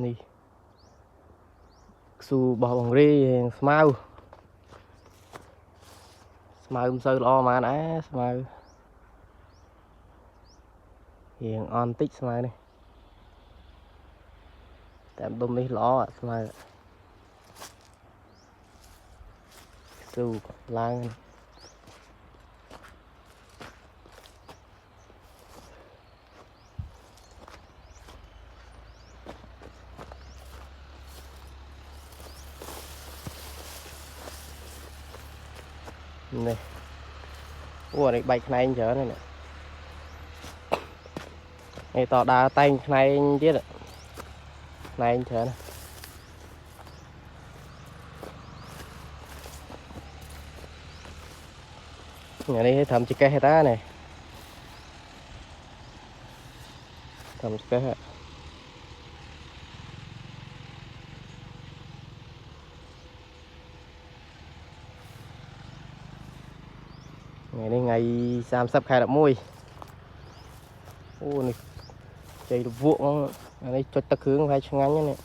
นี่สูบบ่องรีสมาร์สมาร์มเซอร์ล้อมานะสมาร์เฮียงออนติ๊กสมาร์นี่แต่ดมนี่ล้อสมาร์สูบล้างนี่โอ้ยใบขนาดเยอะเลยเนี่ยไอต่อดาวtayขนาดเยอะขนาดเยอะนะอย่างนี้ทำchiếc cây ta nàyทำchiếc cây ngày nay ngày sam sắp khai đập môi ô này chơi được vuông này cho tắc hướng phải ngắn như này